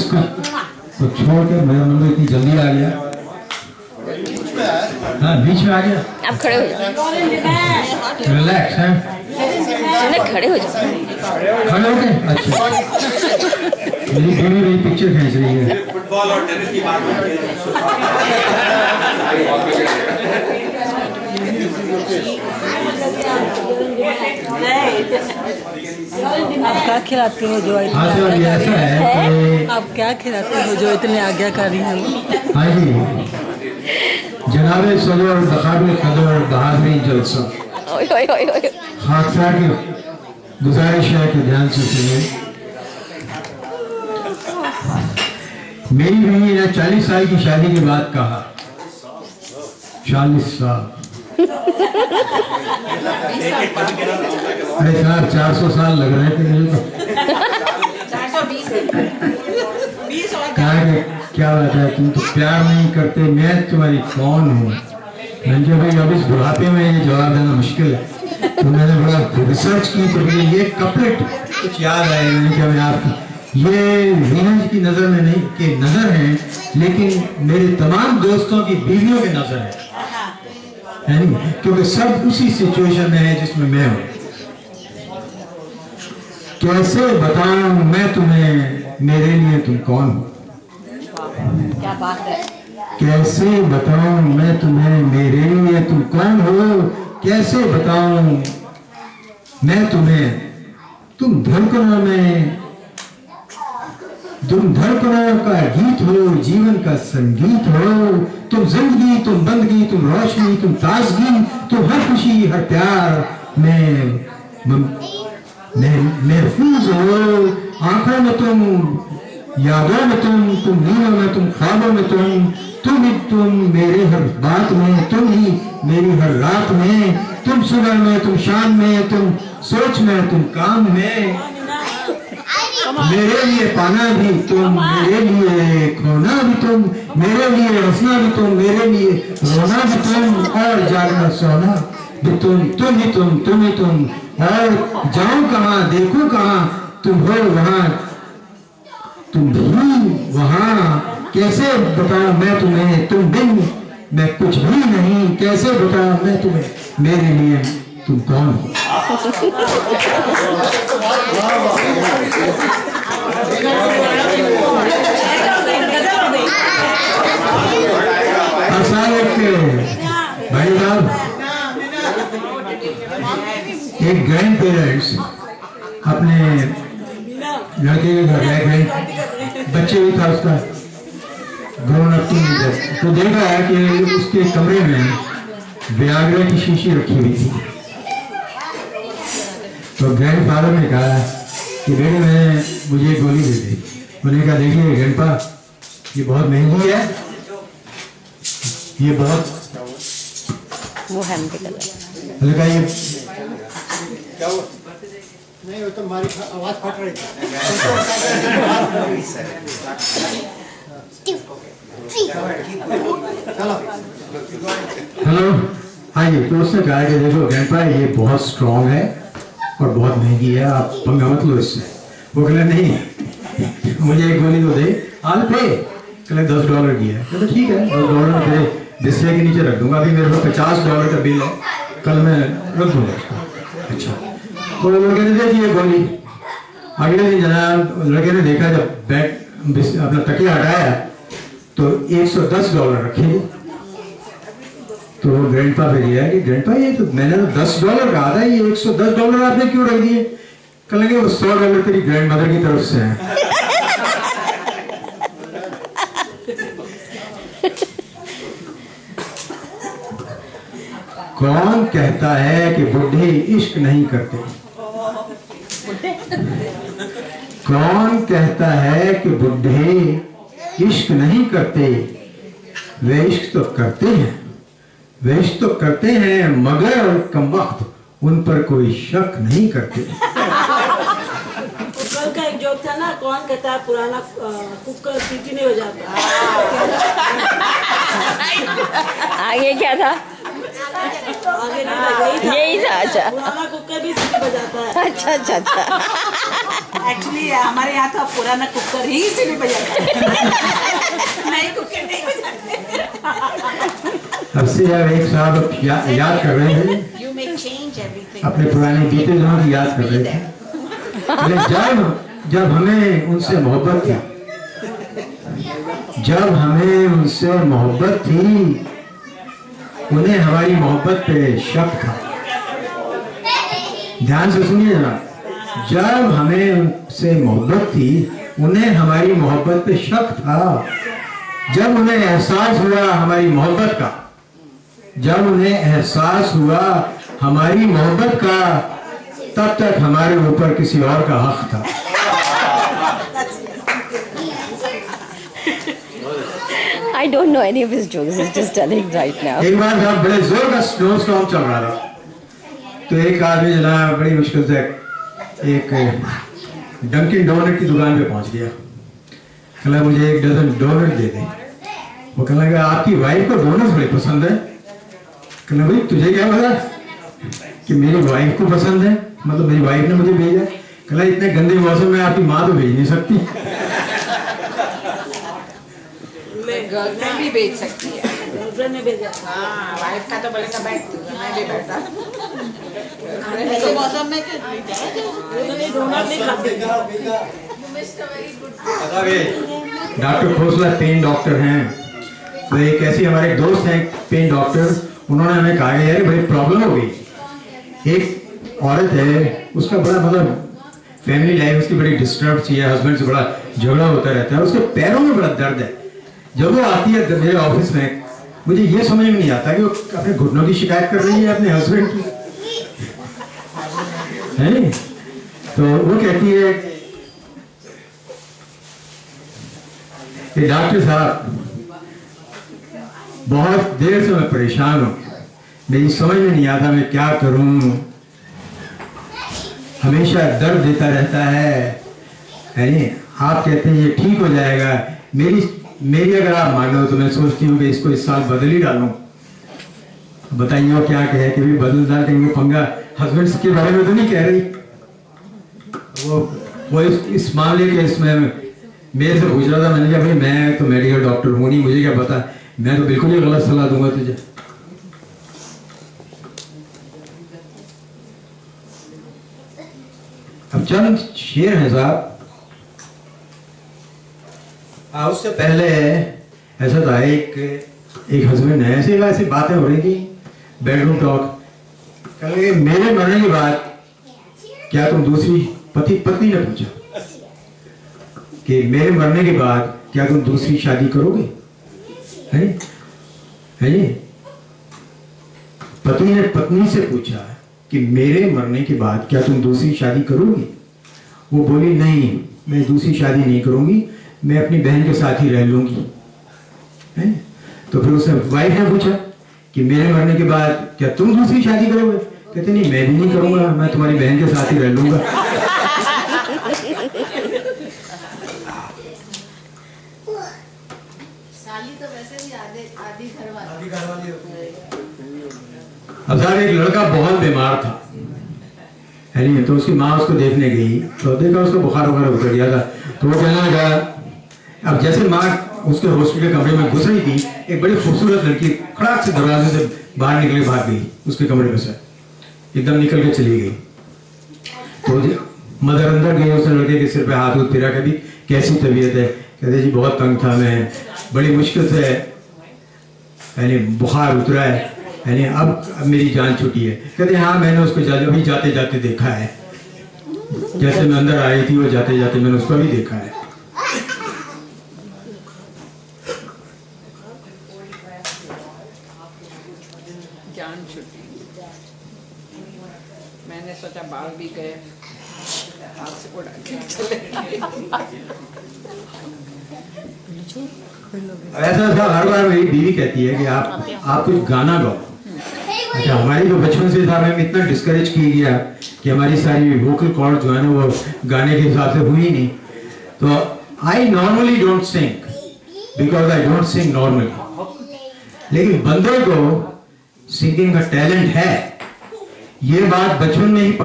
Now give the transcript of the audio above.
Office को छोड़कर मेरा नंबर इतनी जल्दी आ गया। हाँ बीच में आ गया। आप खड़े हो जाओ, रिलैक्स है। खड़े हो जाओ। खड़े हो गए? अच्छा। मेरी बीवी मेरी पिक्चर खींच रही है। फुटबॉल और टेनिस की बात आप क्या खिलाते हो जो इतने ऐसा है कि आप क्या खिलाते हो जो इतने आज्ञाकारी हैं? हाँ जी, जनाबे सदर बखाबे कदर बहादुरी जलसा। हादसा की गुजारिश है कि ध्यान से सुनिए। मेरी बीवी ने 40 साल की शादी के बाद कहा, 40 साल, अरे साहब 400 साल लग रहे थे मुझे तो। 420 कहा कि क्या बात है, तुम तो प्यार नहीं करते, मैं तुम्हारी कौन हूँ? मैंने कहा भाई अब इस बुढ़ापे में ये जवाब देना मुश्किल है। तो मैंने बड़ा रिसर्च की तो मुझे ये कपलेट कुछ याद आए। मैंने कहा मैं आपकी ये वीना जी की नज़र में नहीं कि नज़र है, लेकिन मेरे तमाम दोस्तों की बीवियों की नज़र है नहीं, क्योंकि सब उसी सिचुएशन में है जिसमें मैं हूँ। कैसे बताऊं मैं तुम्हें मेरे लिए तुम कौन हो? क्या बात है। कैसे बताऊं मैं तुम्हें मेरे लिए तुम कौन हो? कैसे बताऊं मैं तुम्हें, तुम धड़कनों का गीत हो, जीवन का संगीत हो। तुम जिंदगी, तुम बंदगी, तुम रोशनी, तुम ताजगी, तुम हर खुशी हर प्यार में महफूज हो। आंखों में तुम, यादों में तुम नींदों में तुम, ख्वाबों में तुम मेरे हर बात में, तुम ही मेरी हर रात में, तुम सुबह में, तुम शाम में, तुम सोच में, तुम काम में। मेरे लिए पाना भी तुम, मेरे लिए खोना भी तुम, मेरे लिए हंसना भी तुम, मेरे लिए रोना भी तुम, और जागना सोना भी तुम ही तुम। और जाऊं कहाँ, देखूं कहाँ, तुम हो वहां, तुम भी वहां। कैसे बताऊं मैं तुम्हें, तुम बिन मैं कुछ भी नहीं। कैसे बताऊं मैं तुम्हें मेरे लिए तुम कौन हो? भाई साहब, एक ग्रैंड पेरेंट्स अपने लड़के के घर गए, बच्चे भी था उसका, ग्रोन अप टीनेजर, तो देखा है कि उसके कमरे में वियाग्रा की शीशी रखी हुई थी। तो ग्रैंड फादर ने कहा कि बेटे मुझे गोली दे दी। मैंने कहा देखिए ग्रैंडपा, ये बहुत महंगी है, ये बहुत वो है मुझे लगा ये क्या हुआ? नहीं, वो तो हमारी आवाज फट रही थी। हेलो, आइए। तो उसने कहा कि देखो ग्रैंडपा, ये बहुत स्ट्रॉन्ग है और बहुत महंगी है, आप पंगा मत लो इससे। वो कहले नहीं, मुझे एक गोली तो दे, आल पे। कहले $10 की है। कहते ठीक है, $10 तेरे डिस्प्ले के नीचे रख दूंगा, अभी मेरे पास $50 का बिल है, कल मैं रख दूंगा उसको। अच्छा, तो लड़के ने दे दी गोली। अगले दिन जनाब लड़के ने देखा, जब बेड अपना तकिया हटाया तो $110 रखे। तो ग्रैंडपा पे दिया कि ग्रैंडपा, ये तो मैंने तो $10 कहा था, ये $110 आपने क्यों रख दिए? कल लगे वो $100 तेरी ग्रैंड मदर की तरफ से है। कौन कहता है कि बुढ़े इश्क नहीं करते? कौन कहता है कि बुढ़े इश्क नहीं करते? वे इश्क तो करते हैं, वे इश्क तो करते हैं, मगर कम वक्त उन पर कोई शक नहीं करते। कल का एक जोक था ना, कौन कहता है पुराना कुकर सीटी नहीं बजाता। आगे क्या था? आगे नहीं था, यही था। अच्छा, पुराना कुकर भी सीटी बजाता है। अच्छा। एक्चुअली हमारे यहाँ तो पुराना कुकर ही इसीलिए बजाते हैं। नई कुकर नहीं बजाते। अब से जब एक साहब याद कर रहे थे, You may change everything. अपने पुराने बीते दिनों की याद कर रहे थे। जब हमें उनसे मोहब्बत थी, जब हमें उनसे मोहब्बत थी, उन्हें हमारी मोहब्बत पे शक था। ध्यान से सुनिए जनाब, जब हमें उनसे मोहब्बत थी, उन्हें हमारी मोहब्बत पे शक था। जब उन्हें एहसास हुआ हमारी मोहब्बत का, जब उन्हें एहसास हुआ हमारी मोहब्बत का, तब तक हमारे ऊपर किसी और का हक था। I don't know any of his jokes. He's just telling right now. एक बार जब बड़े जोर का स्नो स्टॉर्म चल रहा था, तो एक आदमी जनाब बड़ी मुश्किल से एक डंकिन डोनट की दुकान पे पहुंच गया। कहला मुझे 1 डजन डोनट दे दे। वो कहने लगा आपकी वाइफ को डोनट्स बड़े पसंद है। कहला भाई तुझे क्या पता कि मेरी वाइफ को पसंद है, मतलब मेरी वाइफ ने मुझे भेजा। कहला इतने गंदे मौसम में आपकी माँ तो भेज नहीं सकती। गर्लफ्रेंड भी भेज सकती है। गर्लफ्रेंड ने भेजा। हाँ, वाइफ का तो बोलेगा बैठ, मैं भी बैठा। ऐसे मौसम में डोनट नहीं खाते। डॉक्टर खोसला पेन डॉक्टर हैं। तो एक ऐसे हमारे दोस्त हैं पेन डॉक्टर, उन्होंने हमें कहा कि यार बड़ी प्रॉब्लम हो गई। एक औरत है, उसका बड़ा मतलब फैमिली लाइफ उसकी बड़ी डिस्टर्ब सी है, हस्बैंड से बड़ा झगड़ा होता रहता है, उसके पैरों में बड़ा दर्द है। जब वो आती है मेरे ऑफिस में, मुझे ये समझ में नहीं आता कि वो अपने घुटनों की शिकायत कर रही है अपने हस्बैंड की, है? तो वो कहती है कि डॉक्टर साहब बहुत देर से मैं परेशान हूं, मेरी समझ में नहीं आता मैं क्या करूं, हमेशा दर्द देता रहता है। आप कहते हैं ये ठीक हो जाएगा, मेरी अगर आप मानो तो मैं सोचती हूँ कि इसको इस साल बदल ही डालूं। बताइए वो क्या कहे कि भी बदल डाल के वो पंगा हस्बैंड के बारे में तो नहीं कह रही। वो इस मामले के इसमें मेरे से पूछ रहा था। मैंने कहा भाई मैं तो मेडिकल डॉक्टर हूँ नहीं, मुझे क्या पता, मैं तो बिल्कुल ही गलत सलाह दूंगा तुझे। अब चंद शेर हैं साहब। उससे पहले ऐसा था, एक हस्बैंड है, ऐसी बातें हो रही थी, बेडरूम टॉक। कहे मेरे मरने के बाद क्या तुम दूसरी पत्नी ने पूछा कि मेरे मरने के बाद क्या तुम दूसरी शादी करोगे? है पति ने पत्नी से पूछा कि मेरे मरने के बाद क्या तुम दूसरी शादी करोगी? वो बोली नहीं, मैं दूसरी शादी नहीं करूंगी, मैं अपनी बहन के साथ ही रह लूंगी। तो फिर उसने वाइफ ने पूछा कि मेरे मरने के बाद क्या तुम दूसरी शादी करोगे? कहते नहीं, मैं भी नहीं करूंगा, मैं तुम्हारी बहन के साथ ही रह लूंगा। साली तो वैसे भी आधी घरवाली। अब साहब एक लड़का बहुत बीमार था, है नहीं, तो उसकी माँ उसको देखने गई, तो देखा उसका बुखार वगैरह उतर गया था। तो वो कहने लगा, अब जैसे माँ उसके हॉस्पिटल के कमरे में घुस रही थी, एक बड़ी खूबसूरत लड़की खड़ाक से दरवाजे से बाहर निकले, भाग गई उसके कमरे में से, एकदम निकल के चली गई। तो मदर अंदर गई, उसने लड़के के सिर पे हाथ उठ फिरा, कभी कैसी तबीयत है? कहते जी बहुत तंग था मैं, बड़ी मुश्किल से यानी बुखार उतरा है, यानी अब मेरी जान छूटी है। कहते हाँ मैंने उसको अभी जाते जाते देखा है, जैसे मैं अंदर आई थी वो जाते जाते मैंने उसको भी देखा है। जान छुट्टी। मैंने सोचा बाल भी गए, हाथ से उड़ा के चले। ऐसा था, हर बार मेरी बीवी कहती है कि आप कुछ गाना गाओ। अच्छा, हमारी तो बचपन से था, हमें इतना डिस्करेज किया गया कि हमारी सारी वोकल कॉर्ड जो है ना वो गाने के हिसाब से हुई नहीं। तो I normally don't sing because I don't sing normally, लेकिन बंदे को सिंगिंग का टैलेंट है, ये बात बचपन में ही